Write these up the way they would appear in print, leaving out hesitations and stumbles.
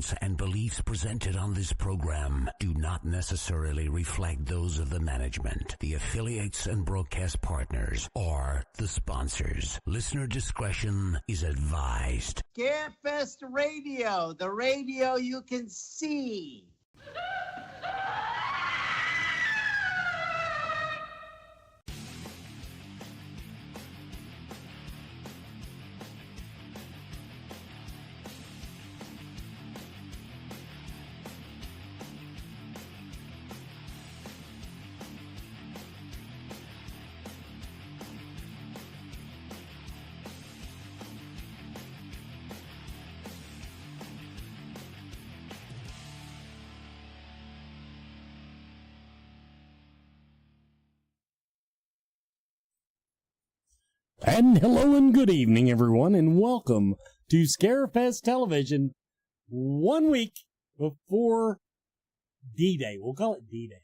opinions and beliefs presented on this program do not necessarily reflect those of the management, the affiliates and broadcast partners, or the sponsors. Listener discretion is advised. Scarefest Radio, the radio you can see. And hello and good evening, everyone, and welcome to Scarefest Television 1 week before D-Day. We'll call it D-Day,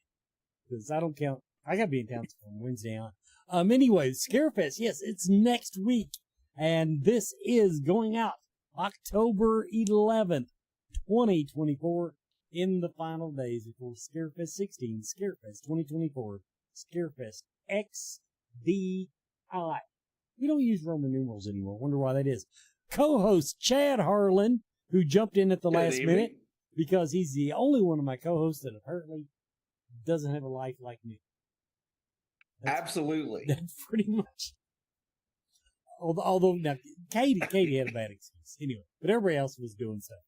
because I don't count. I got to be in town from Wednesday on. Anyway, Scarefest, yes, it's next week, and this is going out October 11th, 2024, in the final days before Scarefest 16, Scarefest 2024, Scarefest XDI. We don't use Roman numerals anymore. Wonder why that is. Co-host Chad Harlan, who jumped in at the last minute because he's the only one of my co-hosts that apparently doesn't have a life like me. Absolutely. That's pretty much. Although now Katie had a bad excuse anyway, but everybody else was doing stuff.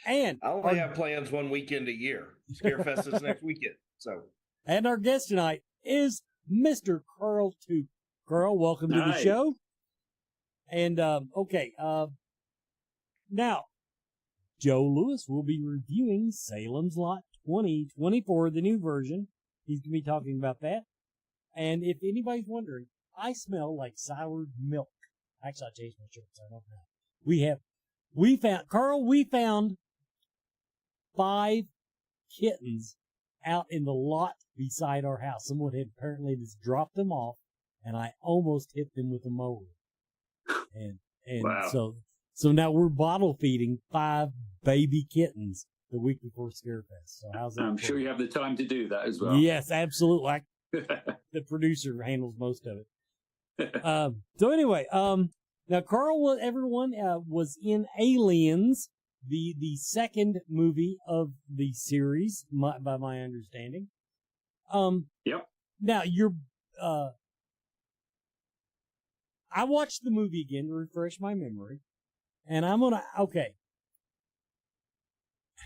And I only have plans one weekend a year. Scarefest is next weekend. So. And our guest tonight is Mr. Carl Toop. Carl, welcome to the show. And, now, Joe Lewis will be reviewing Salem's Lot 2024, the new version. He's going to be talking about that. And if anybody's wondering, I smell like soured milk. Actually, I changed my shirt, so I don't know. We found 5 kittens out in the lot beside our house. Someone had apparently just dropped them off. And I almost hit them with a mower. And wow. So now we're bottle feeding 5 baby kittens the week before Scarefest. So how's that? I'm sure you have the time to do that as well. Yes, absolutely. The producer handles most of it. So anyway, now Carl, was in Aliens, the second movie of the series, by my understanding. Yep. Now I watched the movie again to refresh my memory, and I'm gonna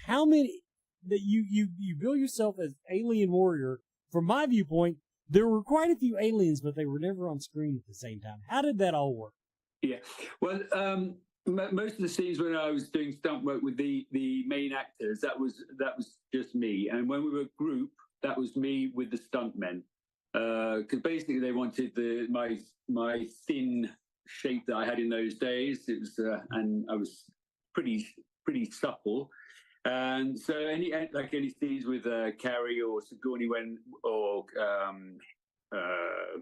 how many that you bill yourself as alien warrior? From my viewpoint, there were quite a few aliens, but they were never on screen at the same time. How did that all work? Yeah, well, most of the scenes when I was doing stunt work with the main actors, that was just me, and when we were a group, that was me with the stuntmen. Because basically they wanted my thin shape that I had in those days. It was, and I was pretty supple. And so any scenes with Carrie or Sigourney or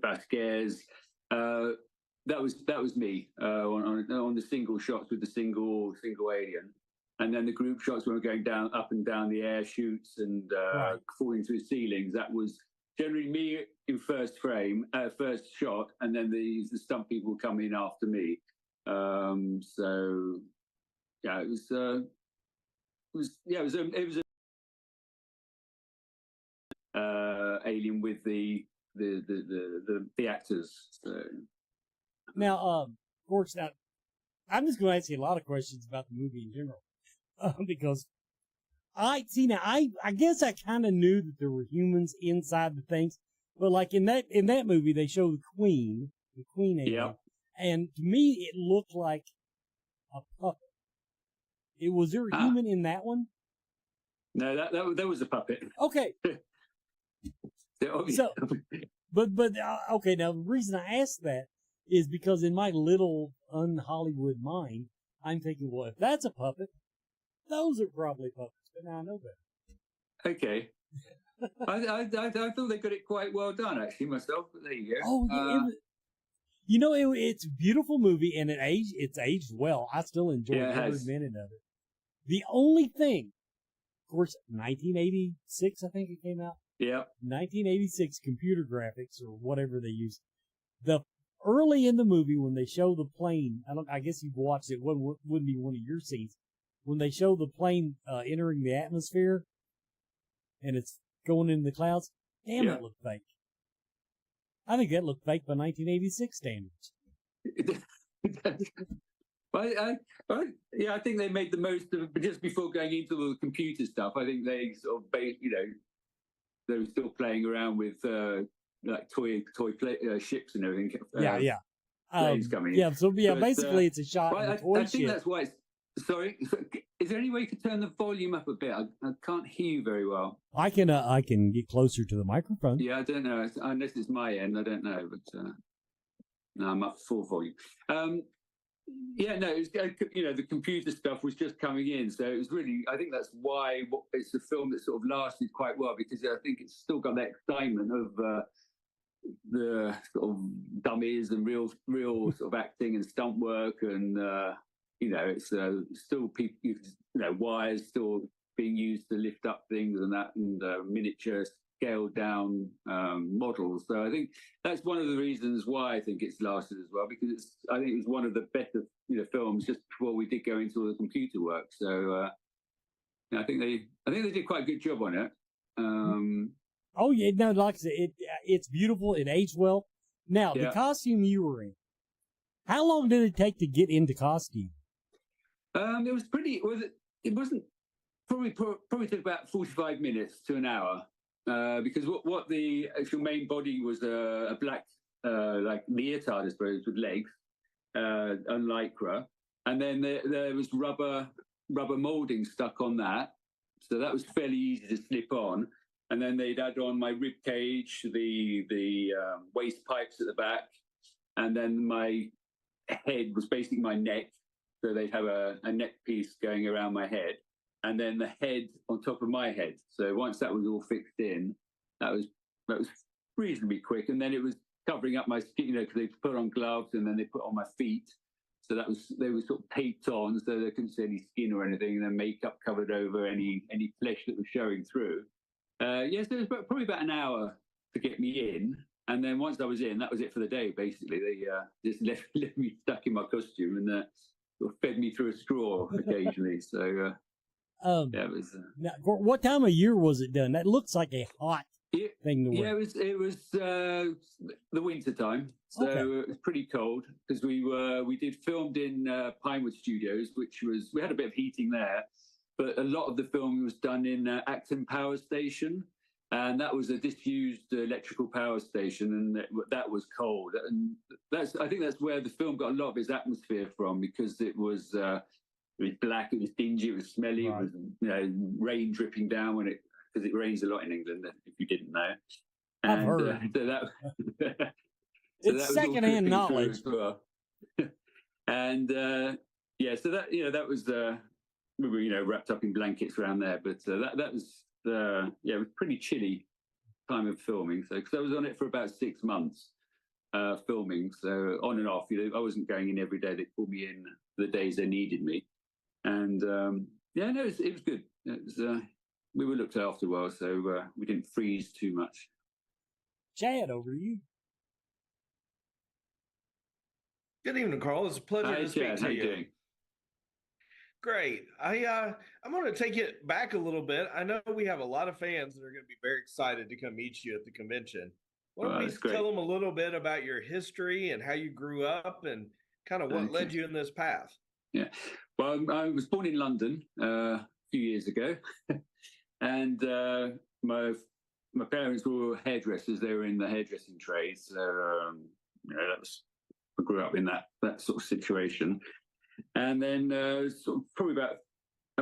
Vasquez, that was me on the single shots with the single alien. And then the group shots when we were going up and down the air chutes and falling through ceilings, that was generally me in first shot, and then the stunt people come in after me. So yeah, it was alien with the actors. So. Now, of course, I'm just going to ask you a lot of questions about the movie in general, because I guess I kind of knew that there were humans inside the things, but like in that movie, they show the queen alien, yeah. And to me, it looked like a puppet. Was there a human in that one? No, that was a puppet. Okay. So, but okay. Now the reason I asked that is because in my little un-Hollywood mind, I'm thinking, well, if that's a puppet, those are probably puppets. But now I know better. Okay. I thought they got it quite well done, actually, myself. But there you go. Oh, yeah, it's a beautiful movie, and it's aged well. I still enjoy every minute of it. The only thing, of course, 1986, I think it came out. Yeah. 1986 computer graphics or whatever they used. The early in the movie when they show the plane, I guess you've watched it. Wouldn't be one of your scenes when they show the plane entering the atmosphere and it's going into the clouds. Damn, Yeah. it looked fake. I think that looked fake by 1986 standards. I think they made the most of it. But just before going into the computer stuff, I think they sort of, they were still playing around with like toy ships and everything. Yeah. Planes coming in. Yeah, so But, basically it's a shot of a toy I think ship. that's why it's. Sorry, is there any way you could turn the volume up a bit? I can't hear you very well. I can get closer to the microphone. Yeah, I don't know. Unless it's my end, I don't know. But no, I'm up full volume. It's, the computer stuff was just coming in, so it was really. I think that's why it's a film that sort of lasted quite well, because I think it's still got that excitement of the sort of dummies and real sort of acting and stunt work, and it's still people, wires still being used to lift up things and that, and miniature scaled down models. So I think that's one of the reasons why I think it's lasted as well, because I think it was one of the better films just before we did go into all the computer work. So I think they did quite a good job on it. Oh yeah, no, like I said, it's beautiful. It aged well. Now the costume you were in, how long did it take to get into costume? It was pretty. It wasn't probably took about 45 minutes to an hour. Because what the actual main body was a black like leotard, I suppose, with legs and lycra, and then there was rubber molding stuck on that, so that was fairly easy to slip on. And then they'd add on my rib cage, the waist pipes at the back, and then my head was basically my neck, so they'd have a neck piece going around my head, and then the head on top of my head. So once that was all fixed in, that was reasonably quick. And then it was covering up my skin, because they put on gloves and then they put on my feet. So they were sort of taped on, so they couldn't see any skin or anything, and then makeup covered over any flesh that was showing through. So it was probably about an hour to get me in. And then once I was in, that was it for the day, basically. They just left me stuck in my costume and sort of fed me through a straw occasionally. So... it was. Now, what time of year was it done? That looks like a hot thing to wear. Yeah, it was the winter time, so it was pretty cold, because we did filmed in Pinewood Studios, we had a bit of heating there, but a lot of the filming was done in Acton Power Station, and that was a disused electrical power station, and that was cold, and I think that's where the film got a lot of its atmosphere from, because it was. It was black, it was dingy, it was smelly, right. It was rain dripping down because it rains a lot in England, if you didn't know. And, I've heard. It's secondhand knowledge. Well. And so that was we were wrapped up in blankets around there, but that was it was pretty chilly time of filming. So because I was on it for about 6 months. Filming, so on and off. I wasn't going in every day. They pulled me in the days they needed me, and it was good. It was, we were looked after well, so we didn't freeze too much. Chad, over to you. Good evening, Carl. It's a pleasure to speak Chad, to how you. Doing? Great. I'm going to take it back a little bit. I know we have a lot of fans that are going to be very excited to come meet you at the convention. Why don't we tell them a little bit about your history and how you grew up and kind of what led you in this path? Yeah. Well, I was born in London a few years ago, and my parents were hairdressers. They were in the hairdressing trade, so I grew up in that sort of situation. And then I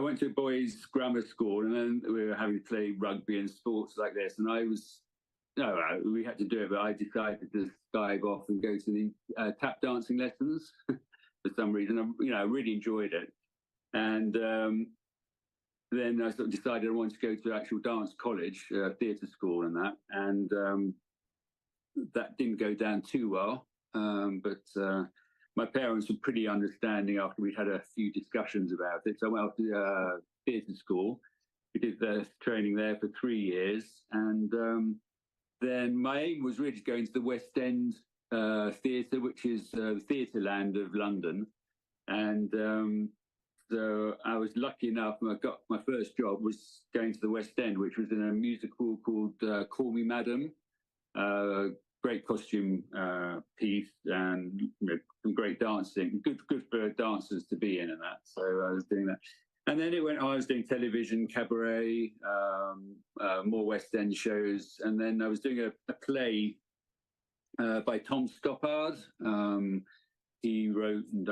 went to a boys' grammar school, and then we were having to play rugby and sports like this, and we had to do it, but I decided to dive off and go to the tap dancing lessons for some reason. I really enjoyed it. And then I sort of decided I wanted to go to actual dance college, theatre school and that. And that didn't go down too well. But my parents were pretty understanding after we'd had a few discussions about it. So I went off to theatre school. We did the training there for 3 years. And then my aim was really going to the West End Theatre, which is the theatre land of London. And so I was lucky enough, I got my first job was going to the West End, which was in a musical called Call Me Madam. Great costume piece and some great dancing. Good for dancers to be in and that. So I was doing that. And then it went, I was doing television, cabaret, more West End shows. And then I was doing a play by Tom Stoppard. He wrote and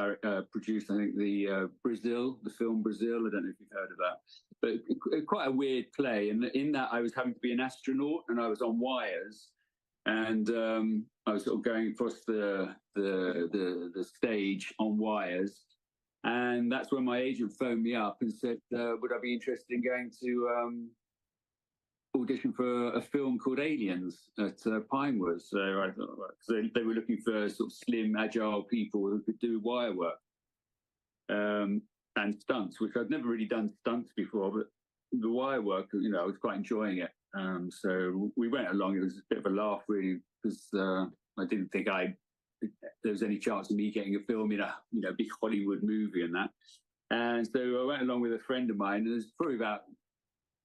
produced, I think, the film Brazil. I don't know if you've heard of that. But quite a weird play. And in that, I was having to be an astronaut and I was on wires. And I was sort of going across the stage on wires. And that's when my agent phoned me up and said, would I be interested in going to audition for a film called Aliens at Pinewood? So I thought, well, they were looking for sort of slim, agile people who could do wire work and stunts, which I'd never really done stunts before, but the wire work, I was quite enjoying it. So we went along. It was a bit of a laugh, really, because I didn't think there was any chance of me getting a film in a big Hollywood movie and that. And so I went along with a friend of mine, and there's probably about,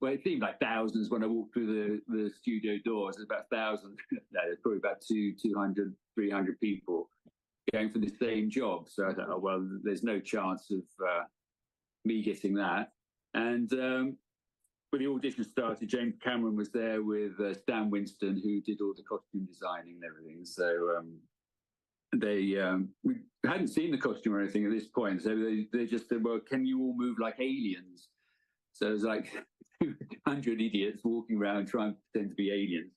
well, it seemed like thousands when I walked through the studio doors. There's about 1,000. There's probably about 200, 300 people going for the same job. So I thought, oh, well, there's no chance of me getting that. And when the audition started, James Cameron was there with Stan Winston, who did all the costume designing and everything. So we hadn't seen the costume or anything at this point. So they just said, well, can you all move like aliens? So it was like 200 idiots walking around trying to pretend to be aliens.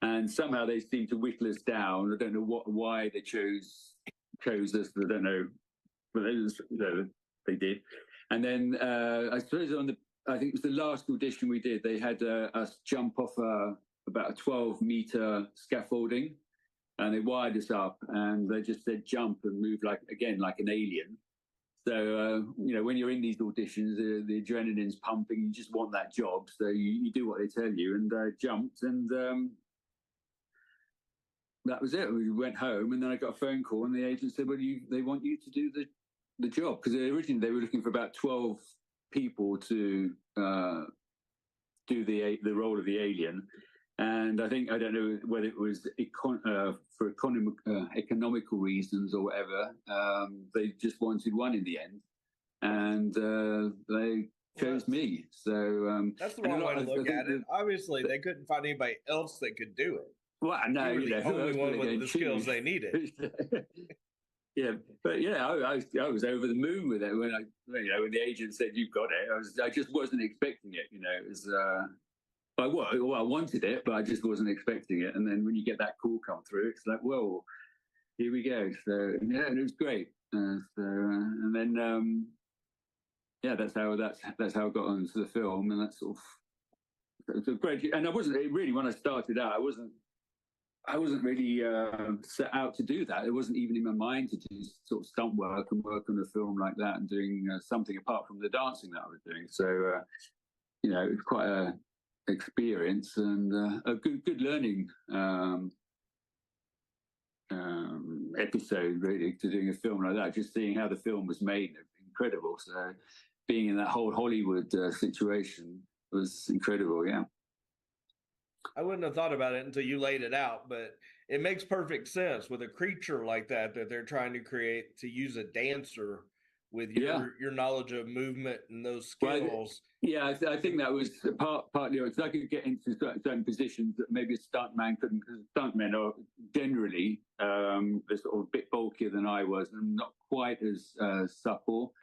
And somehow they seemed to whittle us down. I don't know why they chose us. I don't know. But they did. And then I suppose I think it was the last audition we did, they had us jump off about a 12-meter scaffolding, and they wired us up, and they just said jump and move like an alien. So, when you're in these auditions, the adrenaline's pumping, you just want that job. So you do what they tell you, and jumped, and that was it. We went home, and then I got a phone call, and the agent said, well, they want you to do the job. Because originally they were looking for about 12 people to do the role of the alien. And I don't know whether it was for economical reasons or whatever, they just wanted one in the end. And they chose me. So that's the wrong way to look at it. Obviously, they couldn't find anybody else that could do it. Well, no, you were the only one with the skills they needed. Yeah, but I was over the moon with it when when the agent said you've got it. I just wasn't expecting it. It was I wanted it, but I just wasn't expecting it. And then when you get that call come through, it's like, whoa, here we go. So yeah, and it was great. And then that's how I got onto the film, and that's sort of it's a great. And I wasn't really when I started out. I wasn't really set out to do that. It wasn't even in my mind to do sort of stunt work and work on a film like that and doing something apart from the dancing that I was doing. So, it was quite a experience and a good learning episode, really, to doing a film like that. Just seeing how the film was made, incredible. So, being in that whole Hollywood situation was incredible. Yeah. I wouldn't have thought about it until you laid it out, but it makes perfect sense with a creature like that they're trying to create, to use a dancer with your knowledge of movement and those skills. Well, I think that was partly because I could get into certain positions that maybe a stuntman couldn't, because stuntmen are generally they're sort of a bit bulkier than I was and not quite as supple.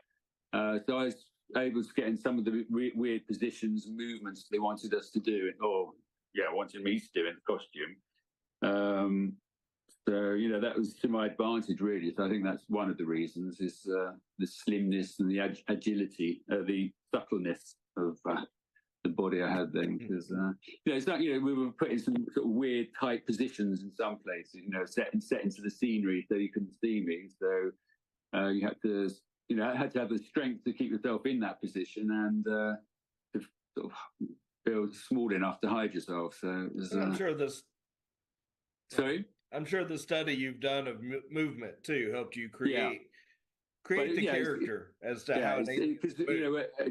So I was able to get in some of the weird positions and movements they wanted us to do, wanted me to do in the costume. So, that was to my advantage, really. So I think that's one of the reasons is the slimness and the agility, the suppleness of the body I had then. Because, it's like, we were put in some sort of weird tight positions in some places, set into the scenery so you couldn't see me. So You had to, had to have the strength to keep yourself in that position and to sort of feel small enough to hide yourself. So it was, I'm sure this. Sorry. I'm sure the study you've done of movement too helped you create the character as to how because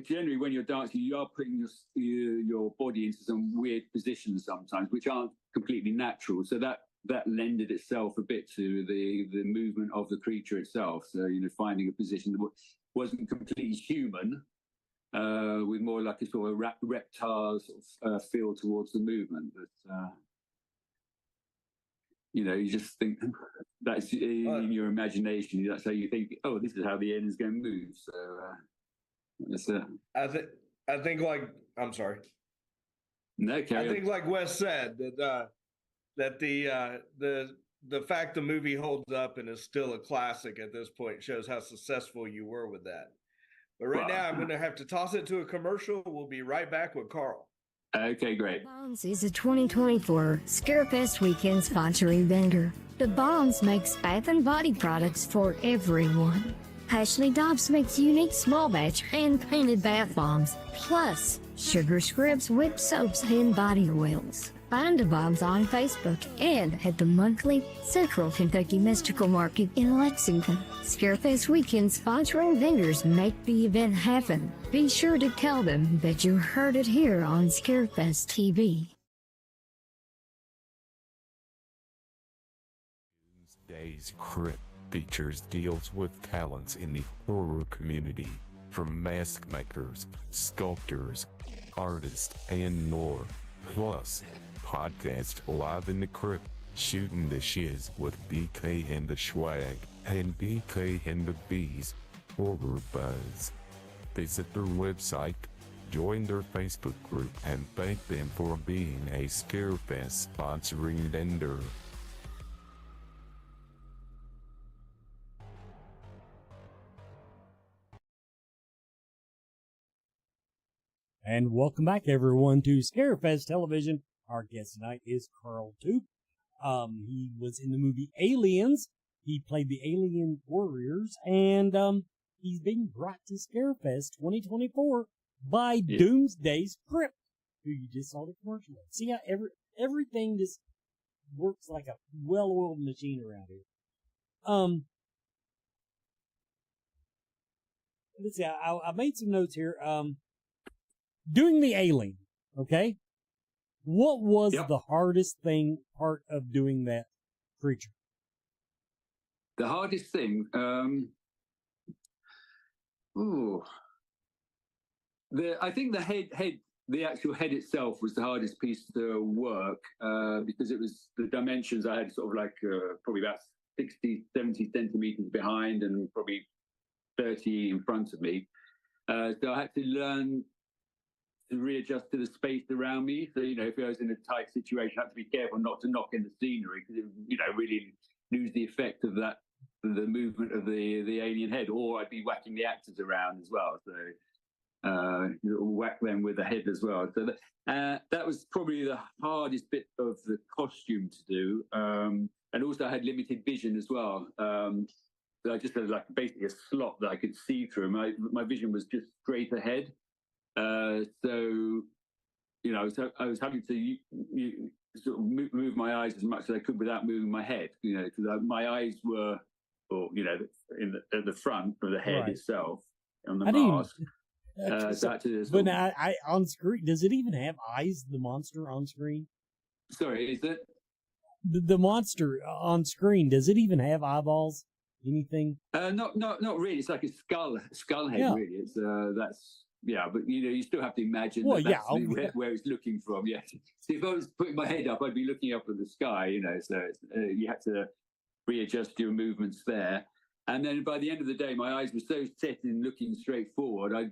generally when you're dancing, you are putting your body into some weird positions sometimes, which aren't completely natural. So that lended itself a bit to the movement of the creature itself. So finding a position that wasn't completely human, with more like a sort of reptile sort of feel towards the movement. But you just think that's in your imagination. That's how you think. Oh, this is how the end is going to move. So I think like I'm sorry. No, carry on. I think like Wes said that the fact the movie holds up and is still a classic at this point shows how successful you were with that. But right now I'm going to have to toss it to a commercial. We'll be right back with Carl. Okay, great. Bombs is a 2024 Scarefest weekend sponsoring vendor. The Bombs makes bath and body products for everyone. Ashley Dobbs makes unique small batch hand-painted bath bombs, plus sugar scrubs, whip soaps, and body oils. Find the Bombs on Facebook and at the monthly Central Kentucky Mystical Market in Lexington. Scarefest weekend sponsoring vendors make the event happen. Be sure to tell them that you heard it here on Scarefest TV. Today's Crypt features deals with talents in the horror community, from mask makers, sculptors, artists, and more. Plus, podcast Live in the Crypt, shooting the shiz with BK and the Swag, and BK and the Bees, Horror Buzz. Visit their website, join their Facebook group, and thank them for being a Scarefest sponsoring vendor. And welcome back, everyone, to Scarefest Television. Our guest tonight is Carl Toop. He was in the movie Aliens. He played the alien warriors, and he's being brought to Scarefest 2024 by Doomsday's Crypt, who you just saw the commercial of. See how everything just works like a well-oiled machine around here. Let's see, I made some notes here. Doing the alien, okay? What was the hardest part of doing that creature? The hardest thing, I think the actual head itself was the hardest piece to work, because it was the dimensions. I had sort of like probably about 60, 70 centimeters behind and probably 30 in front of me. So I had to learn to readjust to the space around me. So, if I was in a tight situation, I had to be careful not to knock in the scenery, because it really lose the effect of that, the movement of the alien head, or I'd be whacking the actors around as well. So whack them with the head as well. So that was probably the hardest bit of the costume to do. And also I had limited vision as well. So I just had like basically a slot that I could see through. My vision was just straight ahead. So I was having to sort of move my eyes as much as I could without moving my head, because my eyes were, at the front of the head itself on the mask. But I on screen, does it even have eyes? The monster on screen? Sorry, is it the monster on screen? Does it even have eyeballs? Anything? Not really. It's like a skull head. Really. It's that's. Yeah, but you still have to imagine where it's looking from. Yeah. So if I was putting my head up, I'd be looking up at the sky. So you had to readjust your movements there. And then by the end of the day, my eyes were so set in looking straight forward. I'd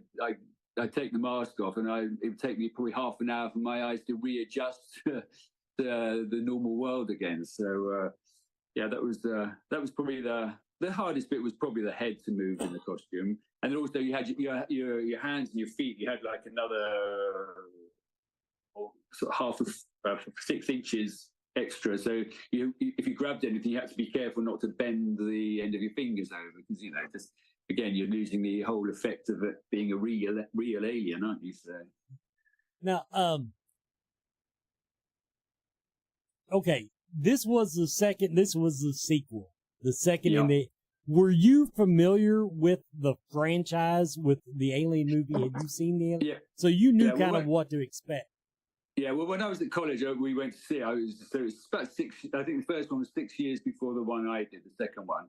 take the mask off, and it would take me probably half an hour for my eyes to readjust to the normal world again. So that was probably the hardest bit. Was probably the head to move in the costume. And then also you had your hands and your feet. You had like another sort of half of 6 inches extra. So if you grabbed anything, you had to be careful not to bend the end of your fingers over, because just again, you're losing the whole effect of it being a real alien, aren't you? So now, okay, this was the sequel, the second in the. Were you familiar with the franchise, with the Alien movie? Had you seen the Alien? Yeah. So you knew kind of what to expect. Yeah, well, when I was at college, we went to see it. So it's about 6. I think the first one was 6 years before the one I did, the second one.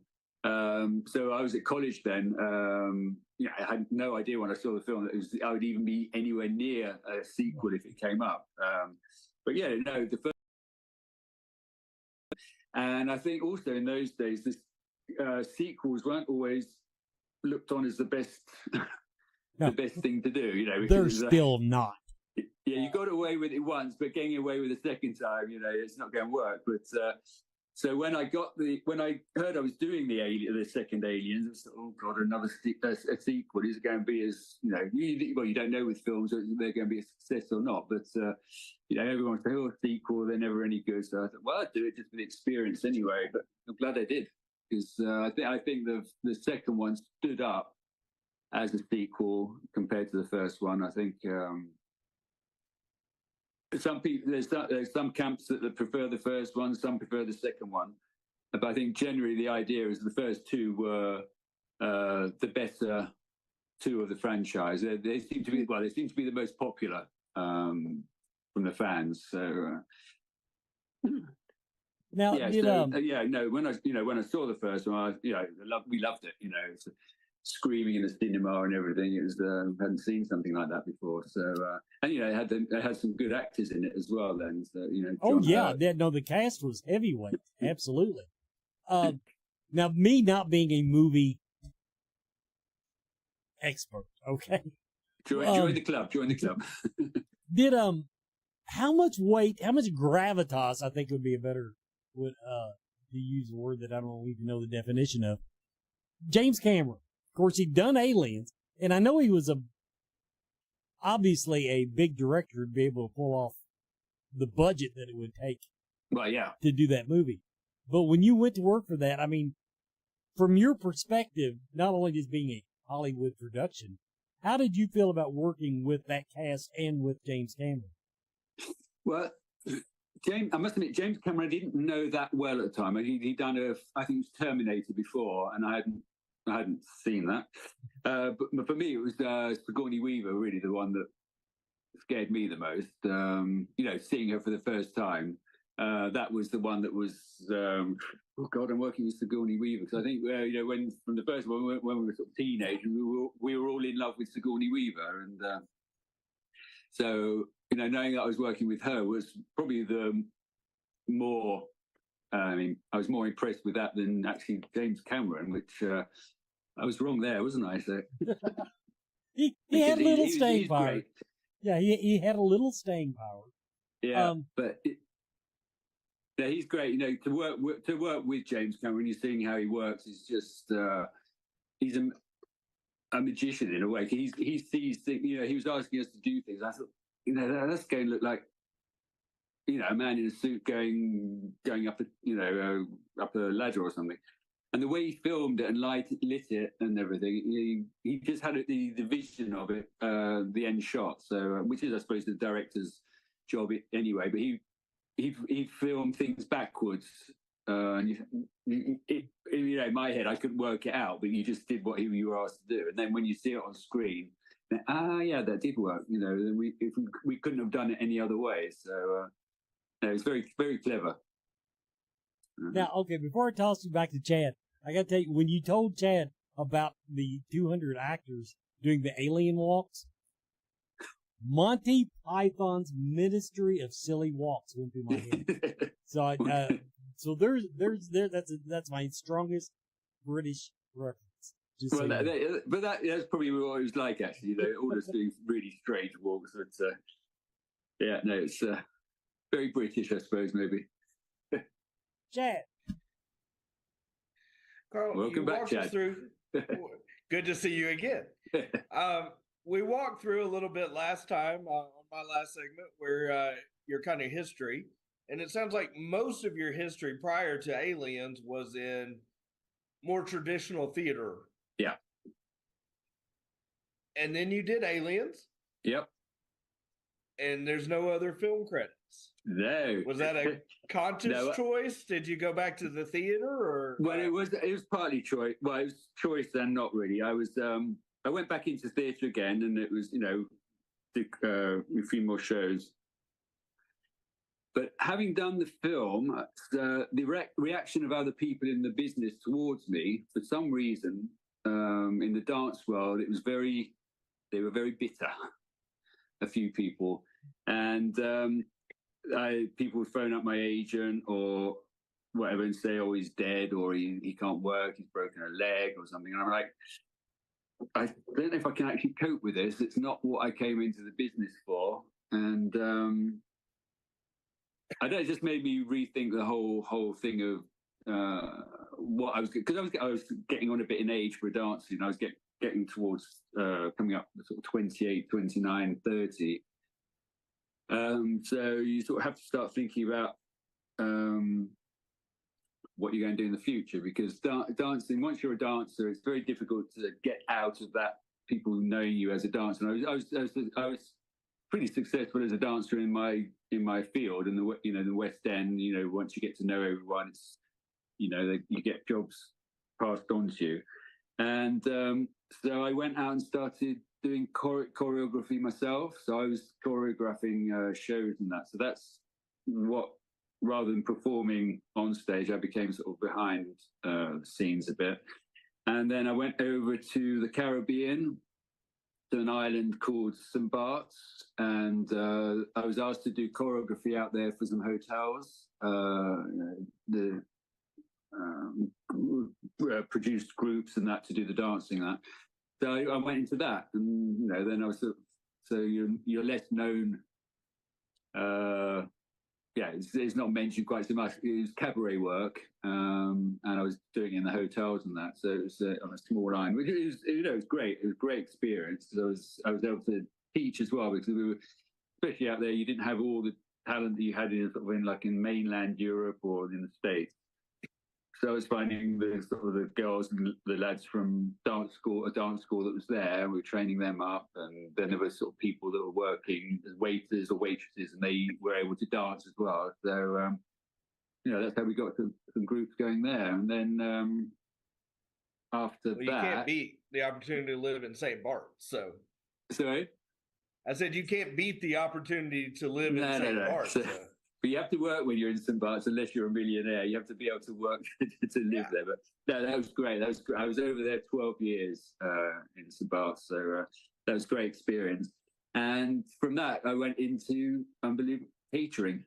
So I was at college then. I had no idea when I saw the film that I would even be anywhere near a sequel if it came up. But yeah, no, the first. And I think also in those days, sequels weren't always looked on as the best, the best thing to do. They're still not. Yeah, you got away with it once, but getting away with it a second time, it's not going to work. But so when I heard I was doing the second Aliens, I was like, oh god, another a sequel. Is it going to be as you don't know with films whether they're going to be a success or not. But everyone says, oh, sequel, they're never any good. So I thought, well, I'd do it just for the experience anyway. But I'm glad I did, because I think the second one stood up as a sequel compared to the first one. I think. Some people, there's some camps that prefer the first one, some prefer the second one. But I think generally the idea is the first two were the better two of the franchise. They seem to be the most popular from the fans. So now, when I saw the first one, we loved it. It's screaming in the cinema and everything. It was hadn't seen something like that before. So and it had some good actors in it as well. Then the cast was heavyweight, absolutely. Now, me not being a movie expert, okay. Join the club. Did how much gravitas? I think would be a better to use a word that I don't even know the definition of. James Cameron. Of course, he'd done Aliens, and I know he was obviously a big director to be able to pull off the budget that it would take to do that movie. But when you went to work for that, I mean, from your perspective, not only just being a Hollywood production, how did you feel about working with that cast and with James Cameron? Well, I must admit, James Cameron, I didn't know that well at the time. He'd done I think it was Terminator before, and I hadn't seen that. But for me, it was Sigourney Weaver, really the one that scared me the most. Seeing her for the first time, that was the one that was. Oh God, I'm working with Sigourney Weaver, because I think when from the first one when we were sort of teenagers, we were all in love with Sigourney Weaver, and so knowing that I was working with her was probably the more. I was more impressed with that than actually James Cameron, which I was wrong there, wasn't I? So he had a little staying power. Great. Yeah, he had a little staying power. Yeah, but he's great. To work with James Cameron, you're seeing how he works. Is just he's a magician in a way. He sees things. He was asking us to do things. I thought, that's going to look like. A man in a suit going up up a ladder or something, and the way he filmed it and lit it and everything, he just had the vision of it, the end shot. So, which is, I suppose, the director's job anyway. But he filmed things backwards, and in my head, I couldn't work it out, but you just did what you were asked to do, and then when you see it on screen, that did work. We couldn't have done it any other way. So. No, it's very, very clever. Now, okay, before I toss you back to Chad, I got to tell you, when you told Chad about the 200 actors doing the alien walks, Monty Python's Ministry of Silly Walks went through my head. So that's my strongest British reference. Well, that's probably what it was like, actually. All just doing really strange walks. But, it's very British, I suppose, maybe. Chad. Carl, welcome back, Chad. Good to see you again. We walked through a little bit last time on my last segment where your kind of history And it sounds like most of your history prior to Aliens was in more traditional theater. Yeah. And then you did Aliens. Yep. And there's no other film credits. No. Was that a conscious choice? Did you go back to the theater, or? Well, it was partly choice. Well, it was choice and not really. I went back into theatre again, and it was, a few more shows. But having done the film, the reaction of other people in the business towards me, for some reason, in the dance world, they were very bitter. A few people, and people would phone up my agent or whatever and say, "Oh, he's dead," or he can't work, he's broken a leg or something. And I'm like, I don't know if I can actually cope with this. It's not what I came into the business for, and I don't. It just made me rethink the whole thing of what I was, because I was getting on a bit in age for dancing. I was getting towards coming up sort of 28, 29, 30. So you sort of have to start thinking about what you're going to do in the future, because dancing, once you're a dancer, it's very difficult to get out of that, people know you as a dancer. And I was pretty successful as a dancer in my field, in the West End. Once you get to know everyone, it's you get jobs passed on to you. And so I went out and started doing choreography myself. So I was choreographing shows and that. So that's what, rather than performing on stage, I became sort of behind the scenes a bit. And then I went over to the Caribbean, to an island called St. Bart's, and I was asked to do choreography out there for some hotels. Produced groups and that to do the dancing. That, so I went into that, and then I was so you're less known. It's not mentioned quite so much. It was cabaret work, and I was doing it in the hotels and that. So it was on a small line, which it was great. It was a great experience, because I was able to teach as well, because we were, especially out there, you didn't have all the talent that you had in mainland Europe or in the States. So I was finding the girls and the lads from a dance school that was there. We were training them up, and then there were sort of people that were working as waiters or waitresses, and they were able to dance as well. So that's how we got some groups going there. And then after that, you can't beat the opportunity to live in St. Bart's. So sorry, I said you can't beat the opportunity to live in St. Bart's. So. But you have to work when you're in St. Bart's, unless you're a millionaire. You have to be able to work to live there. But no, that was great. I was over there 12 years in St. Bart's, so that was a great experience. And from that, I went into unbelievable catering,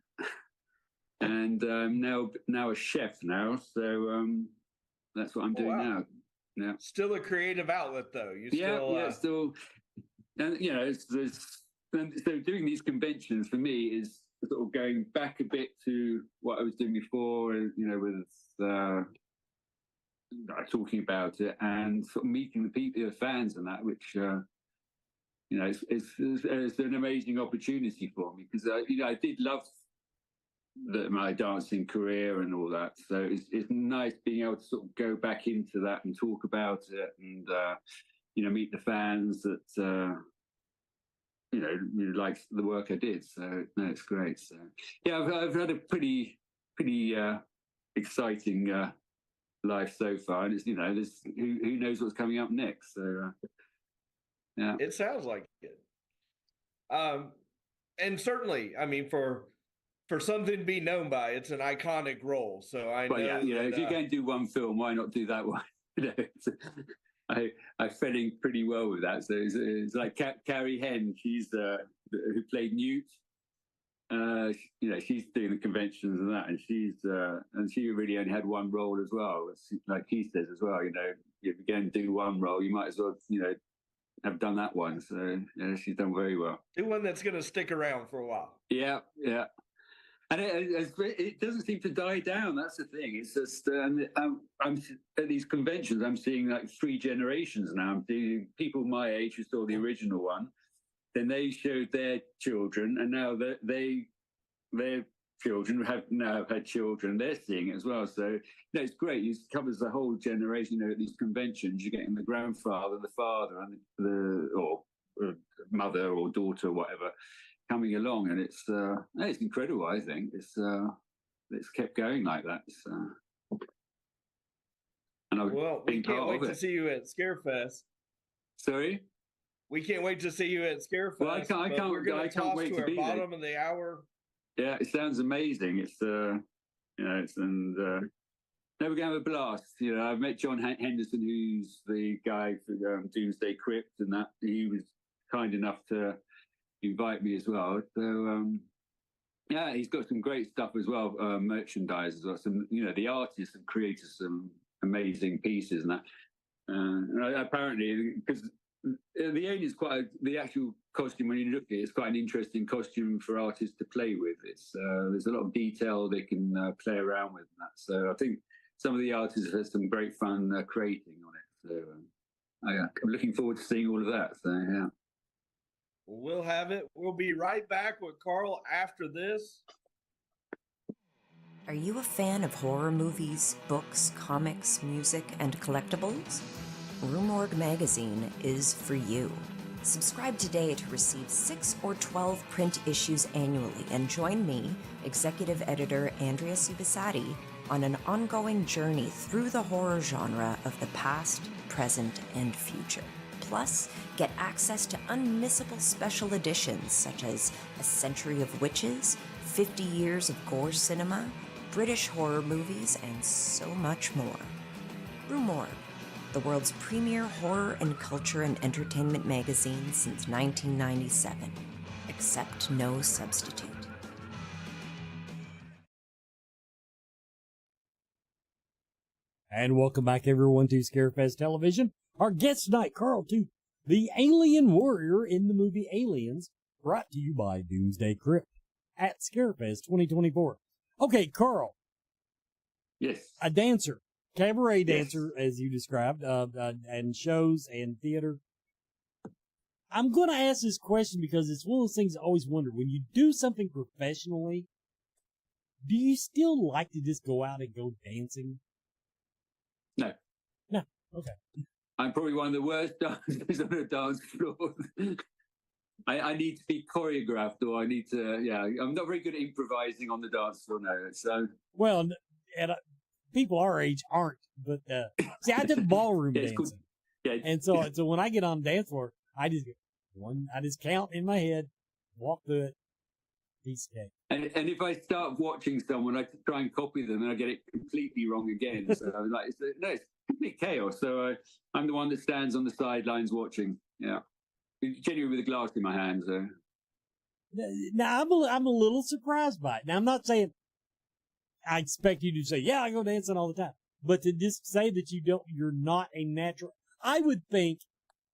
and now a chef now. So that's what I'm doing now. Yeah. Still a creative outlet, though. Still, and so doing these conventions for me is sort of going back a bit to what I was doing before, with talking about it and sort of meeting the people, the fans, and that, which it's an amazing opportunity for me, because I did love my dancing career and all that. So it's nice being able to sort of go back into that and talk about it, and meet the fans that. Likes the work I did. So no, it's great. So yeah, I've had a pretty exciting life so far, and it's there's who knows what's coming up next. So yeah, it sounds like it. And certainly, I mean, for something to be known by, it's an iconic role. So I know. Yeah, if you're going to do one film, why not do that one? I fell in pretty well with that. So it's like Carrie Henn, she's who played Newt. She's doing the conventions and that, and she really only had one role as well. Like he says as well, if you're going to do one role, you might as well, have done that one. So she's done very well. Do one that's going to stick around for a while. Yeah. And it doesn't seem to die down. That's the thing. It's just I'm at these conventions. I'm seeing like 3 generations now. I'm seeing people my age who saw the original one. Then they showed their children, and now their children have now had children. They're seeing it as well. So it's great. It covers the whole generation. At these conventions, you're getting the grandfather, the father, and or mother or daughter, or whatever, coming along, and it's incredible. I think it's kept going like that. And we can't wait to see you at Scarefest. Sorry. We can't wait to see you at Scarefest. Well, I can't wait to be there. Bottom of the hour. Yeah, it sounds amazing. It's we're going to have a blast. I've met John Henderson, who's the guy for Doomsday Crypt, and that he was kind enough to invite me as well. So he's got some great stuff as well, merchandise as well. Some, the artists have created some amazing pieces and that. And apparently, because the alien is the actual costume, when you look at it, it's quite an interesting costume for artists to play with. It's there's a lot of detail they can play around with and that. So I think some of the artists have had some great fun creating on it. So I'm looking forward to seeing all of that. So yeah. We'll have it. We'll be right back with Carl after this. Are you a fan of horror movies, books, comics, music, and collectibles? Rue Morgue magazine is for you. Subscribe today to receive 6 or 12 print issues annually and join me, executive editor Andrea Subisati, on an ongoing journey through the horror genre of the past, present, and future. Plus, get access to unmissable special editions such as A Century of Witches, 50 Years of Gore Cinema, British horror movies, and so much more. Rue Morgue, the world's premier horror and culture and entertainment magazine since 1997. Accept no substitute. And welcome back, everyone, to Scarefest Television. Our guest tonight, Carl Toop, the alien warrior in the movie Aliens, brought to you by Doomsday Crypt at Scarefest 2024. Okay, Carl. Yes. A dancer, cabaret dancer, as you described, and shows and theater. I'm going to ask this question because it's one of those things I always wonder. When you do something professionally, do you still like to just go out and go dancing? No. Okay. I'm probably one of the worst dancers on a dance floor. I need to be choreographed, or I need to, I'm not very good at improvising on the dance floor now. So. Well, and people our age aren't, but see, I did ballroom dancing. Cool. Yeah. And so when I get on the dance floor, I just count in my head, walk through it, piece of cake. And if I start watching someone, I try and copy them, and I get it completely wrong again. So it's complete chaos. So I'm the one that stands on the sidelines watching. Yeah, genuinely with a glass in my hand. So now I'm a little surprised by it. Now I'm not saying I expect you to say, yeah, I go dancing all the time, but to just say that you're not a natural. I would think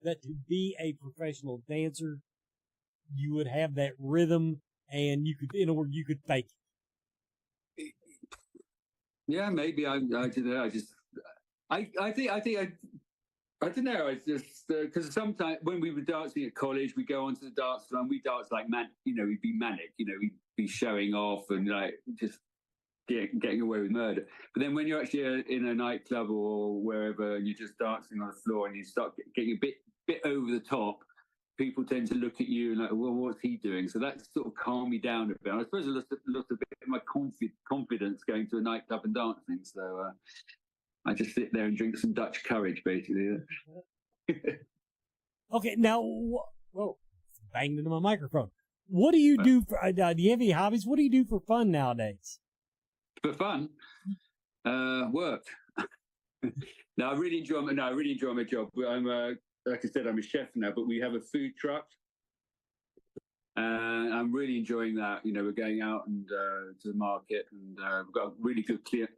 that to be a professional dancer, you would have that rhythm. And you could, in a word, you could fake it. Yeah, maybe I don't know. I don't know. I just because sometimes when we were dancing at college, we go onto the dance floor and we dance like we'd be manic. We'd be showing off and like just getting away with murder. But then when you're actually in a nightclub or wherever, and you're just dancing on the floor and you start getting a bit over the top, people tend to look at you and like, well, what's he doing? So that sort of calmed me down a bit. I suppose I lost a bit of my confidence going to a nightclub and dancing. So I just sit there and drink some Dutch courage, basically. Okay, now, whoa, banged into my microphone. What do you do? Do you have any hobbies? What do you do for fun nowadays? For fun, work. I really enjoy my job. I'm like I said, I'm a chef now, but we have a food truck, and I'm really enjoying that. We're going out and to the market, and we've got a really good, clear,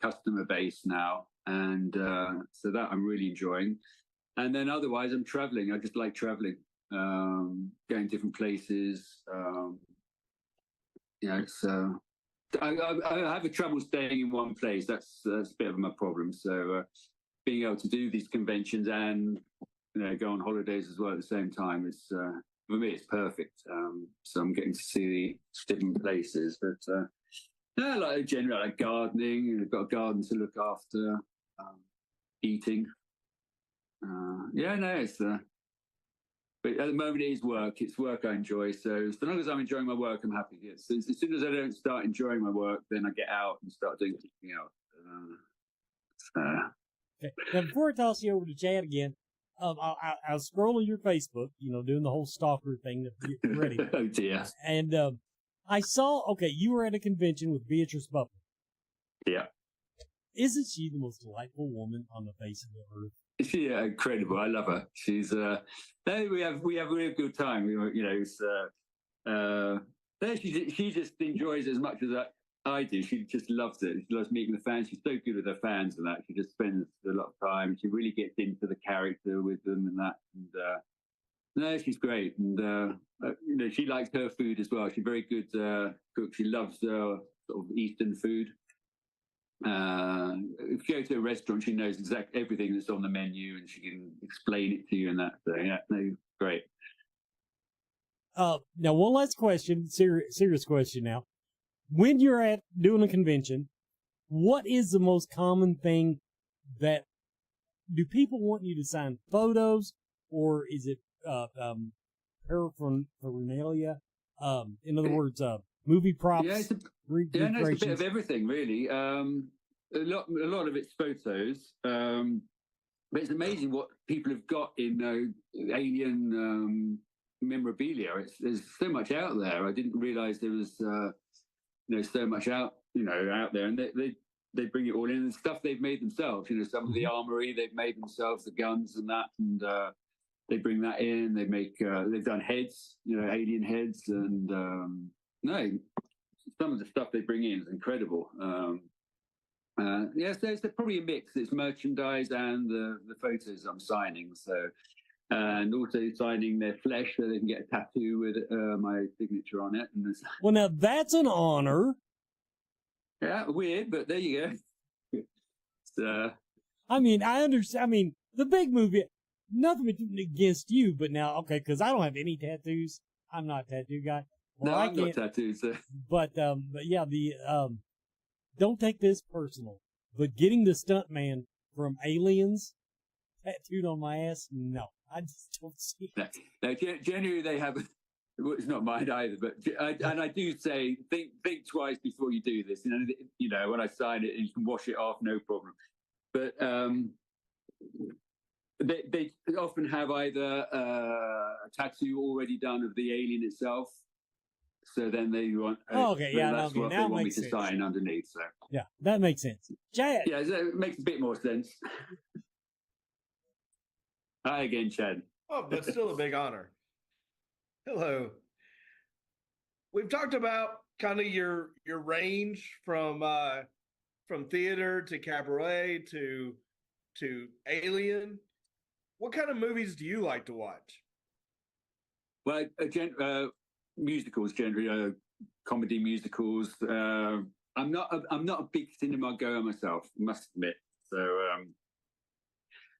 customer base now, and so that I'm really enjoying. And then otherwise, I'm traveling. I just like traveling, going different places. I have a trouble staying in one place. That's a bit of my problem. So being able to do these conventions and go on holidays as well at the same time is for me it's perfect. So I'm getting to see the different places. But No, like generally, like gardening. I've got a garden to look after. Eating. Yeah, no, it's. But at the moment, it is work. It's work I enjoy. So as long as I'm enjoying my work, I'm happy. As soon as I don't start enjoying my work, then I get out and start doing something else. Okay. Now, before I toss you over to Chad again, I was scrolling your Facebook, doing the whole stalker thing to get ready. Oh dear. And I saw, you were at a convention with Beatrice Butler. Yeah. Isn't she the most delightful woman on the face of the earth? She's incredible. I love her. She's we have a real good time. She just enjoys it as much as I do. She just loves it. She loves meeting the fans. She's so good with her fans and that. She just spends a lot of time. She really gets into the character with them and that. And no, she's great. And she likes her food as well. She's a very good cook. She loves sort of Eastern food. If you go to a restaurant, she knows exactly everything that's on the menu, and she can explain it to you and that. So yeah, no, great. Now one last question, serious question. Now, when you're at doing a convention, what is the most common thing that do people want you to sign photos, or is it paraphernalia? In other words, movie props. Yeah, it's a bit of everything, really. A lot of it's photos, but it's amazing what people have got in alien memorabilia. There's so much out there. I didn't realize there was so much out there, and they bring it all in, and stuff they've made themselves. Some of the armory they've made themselves, the guns and that, and they bring that in. They make they've done heads, alien heads, and some of the stuff they bring in is incredible. Yes, there's probably a mix. It's merchandise and the photos I'm signing. So, and also signing their flesh so they can get a tattoo with my signature on it. And well, now that's an honor. Yeah, weird, but there you go. I mean, I understand. I mean, the big movie. Nothing against you, but now, because I don't have any tattoos. I'm not a tattoo guy. Well, I'm not tattooed, so. But yeah, don't take this personal, but getting the stuntman from Aliens tattooed on my ass, no, I just don't see it. No, generally they have, it's not mine either, but I do say, think twice before you do this. When I sign it, you can wash it off, no problem. But they often have either a tattoo already done of the alien itself. So then they want. That's what they want me to sign underneath. So yeah, that makes sense. Chad. Yeah, it makes a bit more sense. Hi again, Chad. Oh, but still a big honor. Hello. We've talked about kind of your range from theater to cabaret to Alien. What kind of movies do you like to watch? Well, musicals generally, comedy musicals. I'm not a big cinema goer myself, I must admit. So,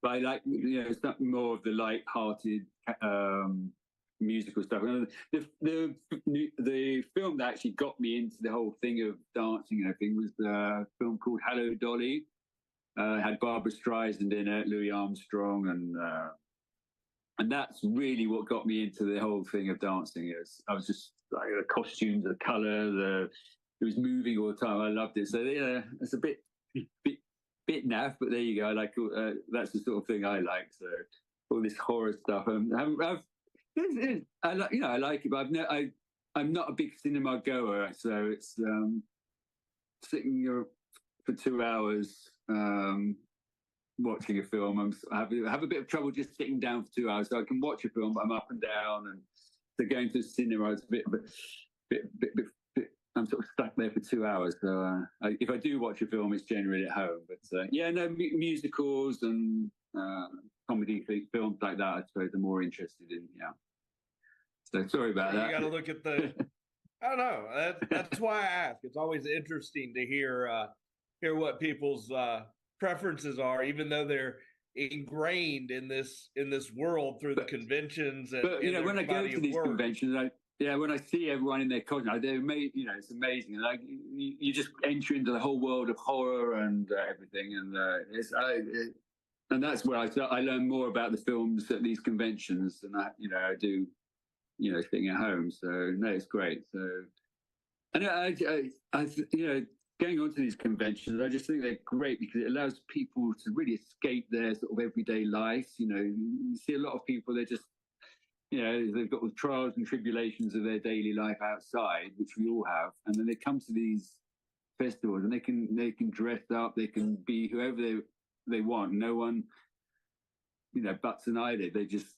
but I like it's not more of the light-hearted musical stuff. The film that actually got me into the whole thing of dancing and everything was a film called Hello, Dolly. Had Barbara Streisand in it, Louis Armstrong, and that's really what got me into the whole thing of dancing. I was just like the costumes, the color, it was moving all the time. I loved it. So yeah, it's a bit naff, but there you go. I like that's the sort of thing I like. So all this horror stuff. I like it, but I'm not a big cinema goer. So it's sitting for 2 hours. Watching a film, I have a bit of trouble just sitting down for 2 hours. So I can watch a film, but I'm up and down, and so going to the cinema is a bit. I'm sort of stuck there for 2 hours. So if I do watch a film, it's generally at home. But musicals and comedy films like that, I suppose, I'm more interested in. Yeah. So sorry about that. You got to look at the. I don't know. That's why I ask. It's always interesting to hear what people's preferences are, even though they're ingrained in this world through the conventions. But when I go to these conventions, yeah, when I see everyone in their costume, they're amazing. You know, it's amazing. And like you just enter into the whole world of horror and everything, and and that's where I learn more about the films at these conventions than I do, sitting at home. So no, it's great. So, and going on to these conventions, I just think they're great because it allows people to really escape their sort of everyday lives. You see a lot of people, they're just, they've got the trials and tribulations of their daily life outside, which we all have, and then they come to these festivals and they can dress up, they can be whoever they want. No one, butts an eyelid. They just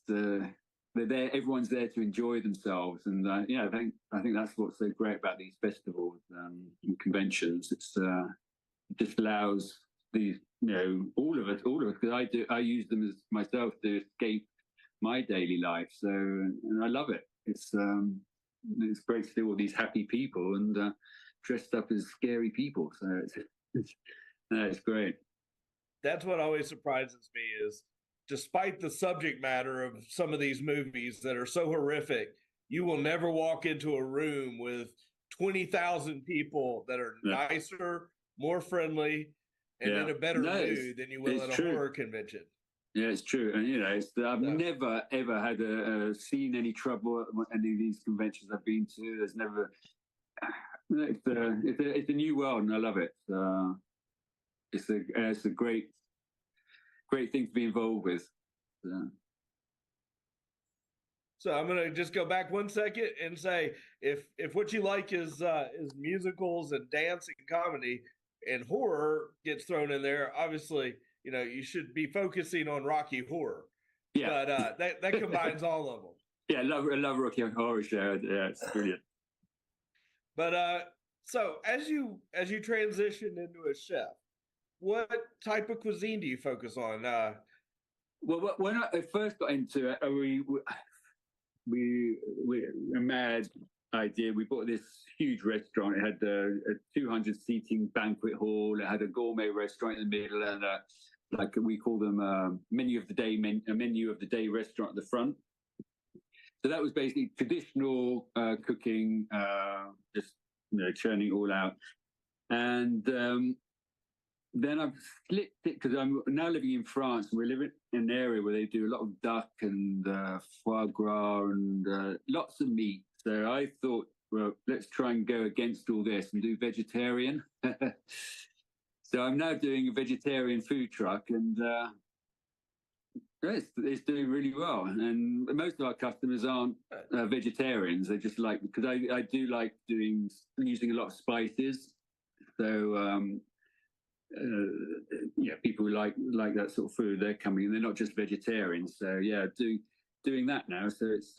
they're there. Everyone's there to enjoy themselves, and I think that's what's so great about these festivals and conventions. It just allows these, all of us, because I use them as myself to escape my daily life. So, and I love it. It's great to see all these happy people and dressed up as scary people. So it's great. That's what always surprises me is, despite the subject matter of some of these movies that are so horrific, you will never walk into a room with 20,000 people that are nicer, more friendly, and in a better mood than you will at a horror convention. Yeah, it's true. And, I've never, ever had seen any trouble at any of these conventions I've been to. There's never... It's a new world, and I love it. It's a great thing to be involved with. So I'm gonna just go back 1 second and say, if what you like is musicals and dance and comedy, and horror gets thrown in there, obviously, you should be focusing on Rocky Horror. Yeah, but that combines all of them. Yeah, I love Rocky Horror Show. Yeah, it's brilliant. But so as you transition into a chef, what type of cuisine do you focus on? Well, when I first got into it, we a mad idea. We bought this huge restaurant. It had a 200 seating banquet hall. It had a gourmet restaurant in the middle, and like we call them a menu of the day restaurant at the front. So that was basically traditional cooking, just churning it all out. And then I've split it because I'm now living in France, and we're living in an area where they do a lot of duck and foie gras and lots of meat. So I thought, well, let's try and go against all this and do vegetarian. So I'm now doing a vegetarian food truck, and it's doing really well. And most of our customers aren't vegetarians. They just like, because I do like using a lot of spices. So people who like that sort of food, they're coming, and they're not just vegetarians. So yeah, doing that now. So it's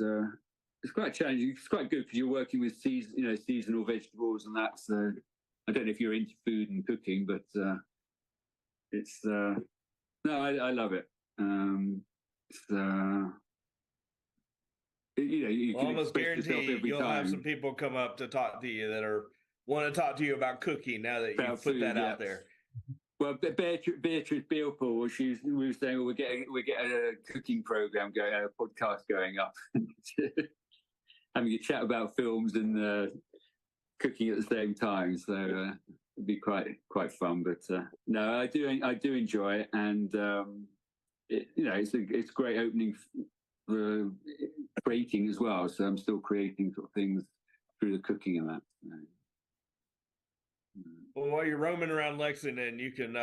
quite challenging. It's quite good because you're working with seasonal vegetables and that. So I don't know if you're into food and cooking, but it's no, I love it. You can almost guarantee you'll have some people come up to talk to you that want to talk to you about cooking now that you put that out there. Well, Beatrice Beelpool, we were saying, well, we're getting a cooking program going, a podcast going up, having a chat about films and cooking at the same time. So it'd be quite fun. But no, I do enjoy it, and it's a great opening for creating as well. So I'm still creating sort of things through the cooking and that. Well, while you're roaming around Lexington, you can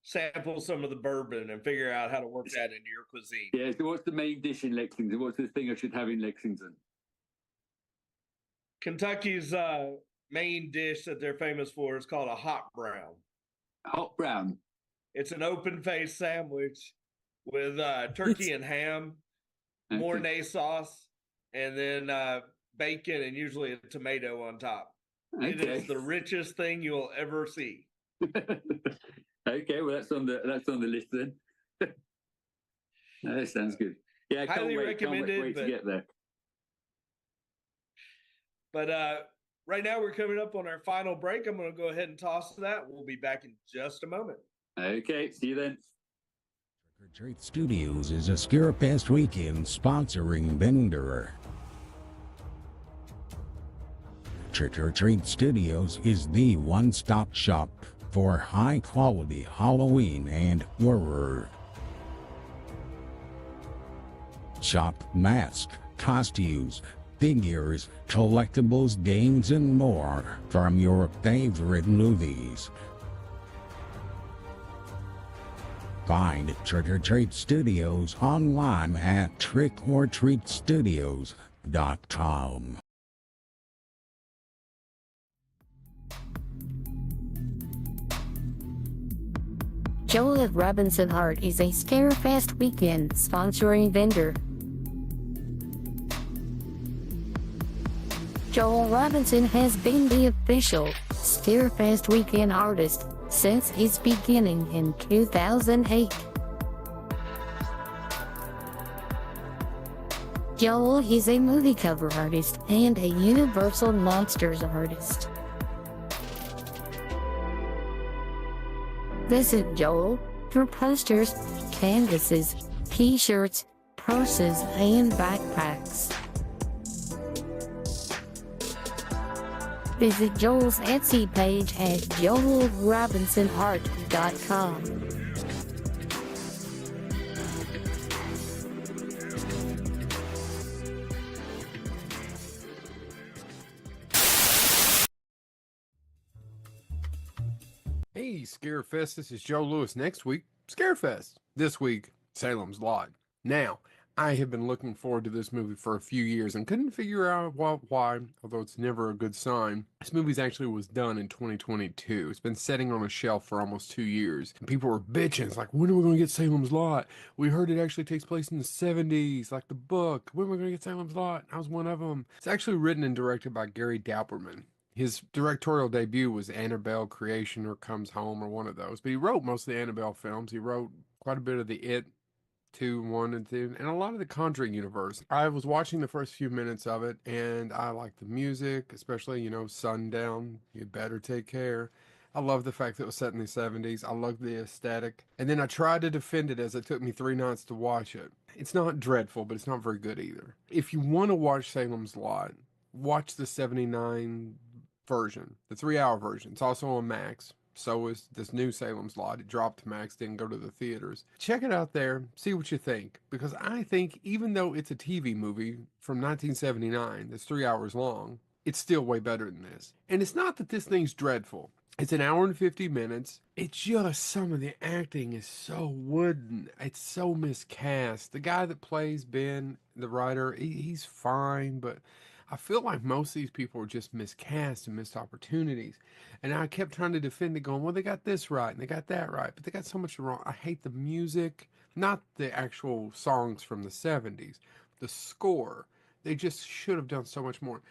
sample some of the bourbon and figure out how to work that into your cuisine. Yeah, so what's the main dish in Lexington? What's the thing I should have in Lexington? Kentucky's main dish that they're famous for is called a hot brown. Hot brown? It's an open-faced sandwich with turkey and ham, Mornay sauce, and then bacon and usually a tomato on top. Okay. It is the richest thing you'll ever see. Okay, well that's on the list then. That sounds good. Yeah, highly recommended. Can't wait to get there. But right now we're coming up on our final break. I'm going to go ahead and toss that. We'll be back in just a moment. Okay, see you then. Trick or Treat Studios is a Scarefest weekend sponsoring vendor. Trick or Treat Studios is the one-stop shop for high-quality Halloween and horror. Shop masks, costumes, figures, collectibles, games, and more from your favorite movies. Find Trick or Treat Studios online at trickortreatstudios.com. Joel Robinson Hart is a Scarefest weekend sponsoring vendor. Joel Robinson has been the official Scarefest weekend artist since its beginning in 2008. Joel is a movie cover artist and a Universal Monsters artist. Visit Joel for posters, canvases, t-shirts, purses, and backpacks. Visit Joel's Etsy page at joelrobinsonart.com. Hey, Scarefest, this is Joe Lewis. Next week, Scarefest. This week, Salem's Lot. Now, I have been looking forward to this movie for a few years and couldn't figure out why, although it's never a good sign. This movie actually was done in 2022. It's been sitting on a shelf for almost 2 years. And people were bitching. It's like, when are we going to get Salem's Lot? We heard it actually takes place in the 70s, like the book. When are we going to get Salem's Lot? I was one of them. It's actually written and directed by Gary Dauberman. His directorial debut was Annabelle Creation or Comes Home or one of those. But he wrote most of the Annabelle films. He wrote quite a bit of the It 2, 1, and 2, and a lot of the Conjuring universe. I was watching the first few minutes of it, and I liked the music, especially, Sundown, You Better Take Care. I love the fact that it was set in the 70s. I love the aesthetic. And then I tried to defend it as it took me 3 nights to watch it. It's not dreadful, but it's not very good either. If you want to watch Salem's Lot, watch the 79 version, the 3-hour version. It's also on Max. So is this new Salem's Lot. It dropped to Max, didn't go to the theaters. Check it out there, see what you think. Because I think even though it's a TV movie from 1979 that's 3 hours long, it's still way better than this. And it's not that this thing's dreadful. It's an hour and 50 minutes. It's just some of the acting is so wooden. It's so miscast. The guy that plays Ben, the writer, he's fine, but I feel like most of these people are just miscast and missed opportunities. And I kept trying to defend it, going, well, they got this right and they got that right, but they got so much wrong. I hate the music, not the actual songs from the 70s, the score. They just should have done so much more.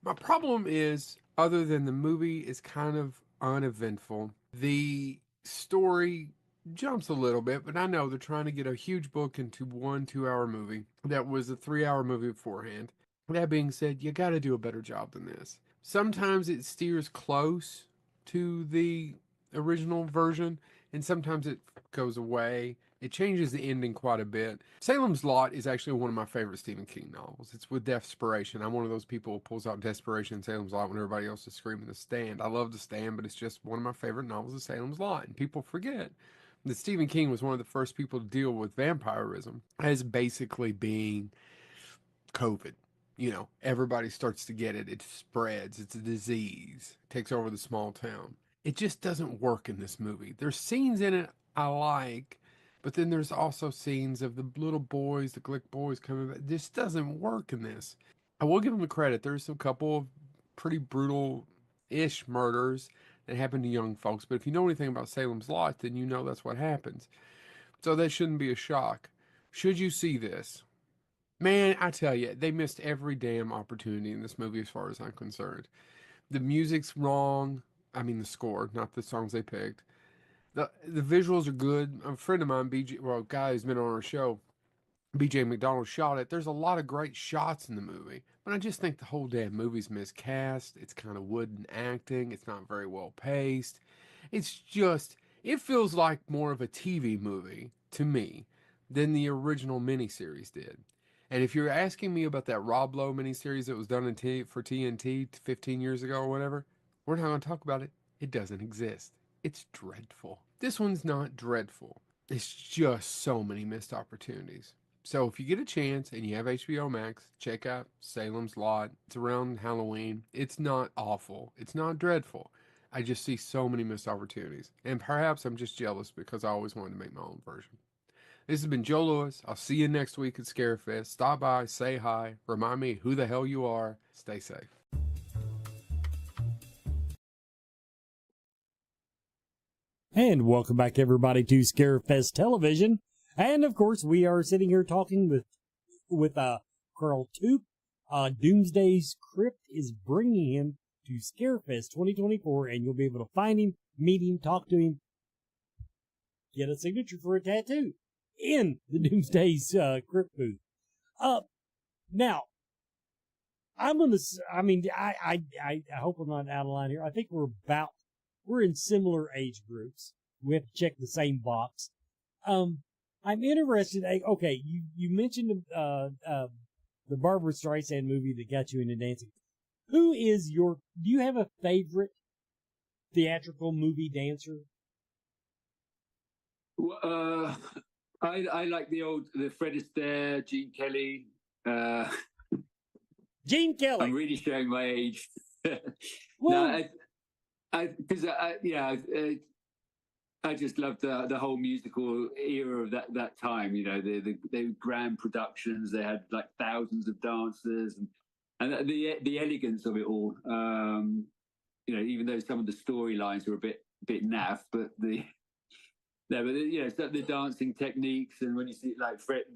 My problem is, other than the movie is kind of uneventful, the story jumps a little bit, but I know they're trying to get a huge book into 1 2-hour movie that was a 3-hour movie beforehand. That being said, you got to do a better job than this. Sometimes it steers close to the original version, and sometimes it goes away. It changes the ending quite a bit. Salem's Lot is actually one of my favorite Stephen King novels. It's with desperation. I'm one of those people who pulls out desperation in Salem's Lot when everybody else is screaming The Stand. I love The Stand, but it's just one of my favorite novels of Salem's Lot. And people forget that Stephen King was one of the first people to deal with vampirism as basically being COVID. Everybody starts to get it. It spreads. It's a disease. It takes over the small town. It just doesn't work in this movie. There's scenes in it I like, but then there's also scenes of the little boys, the Glick boys coming back. This doesn't work in this. I will give them the credit. There's a couple of pretty brutal-ish murders that happen to young folks, but if you know anything about Salem's Lot, then you know that's what happens. So that shouldn't be a shock. Should you see this? Man, I tell you, they missed every damn opportunity in this movie as far as I'm concerned. The music's wrong. I mean, the score, not the songs they picked. The visuals are good. A friend of mine, a guy who's been on our show, BJ McDonald, shot it. There's a lot of great shots in the movie, but I just think the whole damn movie's miscast. It's kind of wooden acting. It's not very well paced. It feels like more of a TV movie to me than the original miniseries did. And if you're asking me about that Rob Lowe miniseries that was done for TNT 15 years ago or whatever, we're not going to talk about it. It doesn't exist. It's dreadful. This one's not dreadful. It's just so many missed opportunities. So if you get a chance and you have HBO Max, check out Salem's Lot. It's around Halloween. It's not awful. It's not dreadful. I just see so many missed opportunities. And perhaps I'm just jealous because I always wanted to make my own version. This has been Joe Lewis. I'll see you next week at Scarefest. Stop by, say hi, remind me who the hell you are. Stay safe. And welcome back, everybody, to Scarefest Television. And, of course, we are sitting here talking with Carl Toop. Doomsday's Crypt is bringing him to Scarefest 2024, and you'll be able to find him, meet him, talk to him, get a signature for a tattoo in the Doomsday's Crypt booth. Now, I hope I'm not out of line here. I think we're in similar age groups. We have to check the same box. I'm interested. Okay, you mentioned the Barbra Streisand movie that got you into dancing. Do you have a favorite theatrical movie dancer? I like the Fred Astaire, Gene Kelly. Gene Kelly. I'm really showing my age. Well, I just loved the whole musical era of that time. You know, the grand productions. They had like thousands of dancers, and the elegance of it all. You know, even though some of the storylines were a bit naff, but the dancing techniques, and when you see like Fred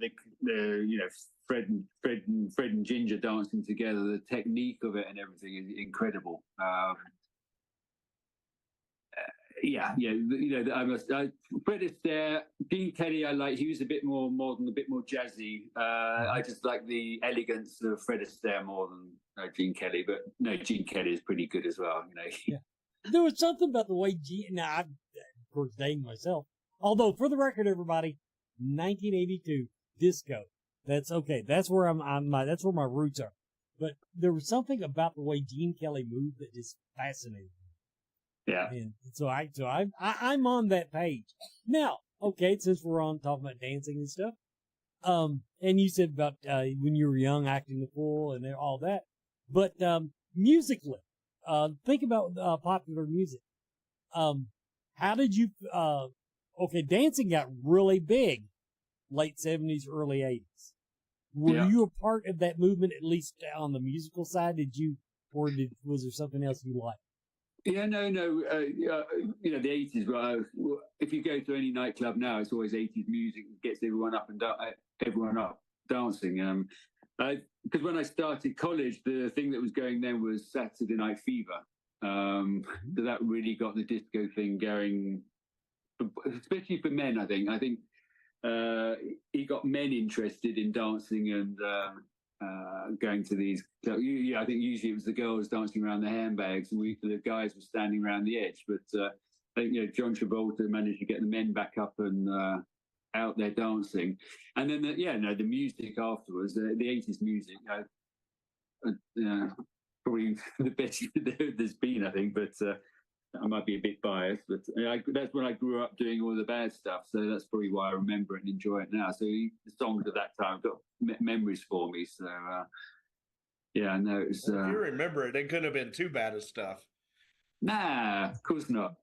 and Ginger dancing together, the technique of it and everything is incredible. Fred Astaire, Gene Kelly, I like. He was a bit more modern, a bit more jazzy. I just like the elegance of Fred Astaire more than Gene Kelly. But no, Gene Kelly is pretty good as well. You know. Yeah. There was something about the way Now, I'm, of course, dating myself. Although, for the record, everybody, 1982 disco. That's okay. That's where that's where my roots are. But there was something about the way Gene Kelly moved that just fascinated me. Yeah. And so I'm on that page. Now, okay, since we're on talking about dancing and stuff, and you said about when you were young acting the fool and all that, but musically, think about popular music. How did you? Okay, dancing got really big, late 70s, early 80s. Were you a part of that movement, at least on the musical side? Was there something else you liked? Yeah, no. You know, the 80s. If you go to any nightclub now, it's always 80s music that gets everyone up dancing. Because when I started college, the thing that was going then was Saturday Night Fever. So that really got the disco thing going, especially for men. I think he got men interested in dancing and going to these. I think usually it was the girls dancing around the handbags, and the guys were standing around the edge. But I think John Travolta managed to get the men back up and out there dancing, and then the music afterwards, the 80s music, probably the best there's been, I think. But I might be a bit biased, but that's when I grew up doing all the bad stuff. So that's probably why I remember it and enjoy it now. So the songs of that time got memories for me. So no, it's. Well, if you remember it, it couldn't have been too bad of stuff. Nah, of course not.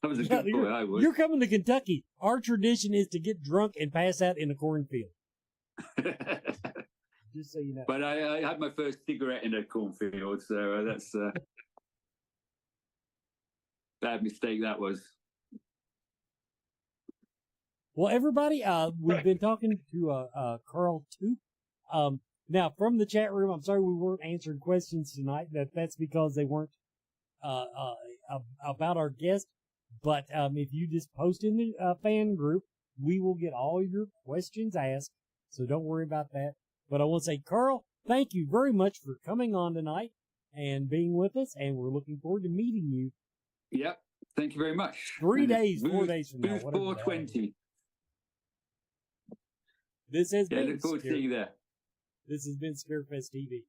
I was a good boy. I was. You're coming to Kentucky. Our tradition is to get drunk and pass out in a cornfield. Just so you know. But I had my first cigarette in a cornfield, so that's. Bad mistake that was. Well, everybody, we've been talking to Carl Toop. Now, from the chat room, I'm sorry we weren't answering questions tonight. That's because they weren't about our guest. But if you just post in the fan group, we will get all your questions asked. So don't worry about that. But I want to say, Carl, thank you very much for coming on tonight and being with us. And we're looking forward to meeting you. Yep. Thank you very much. 4 days from now. Booth 420. This has been look forward to seeing you there. This has been Scarefest TV.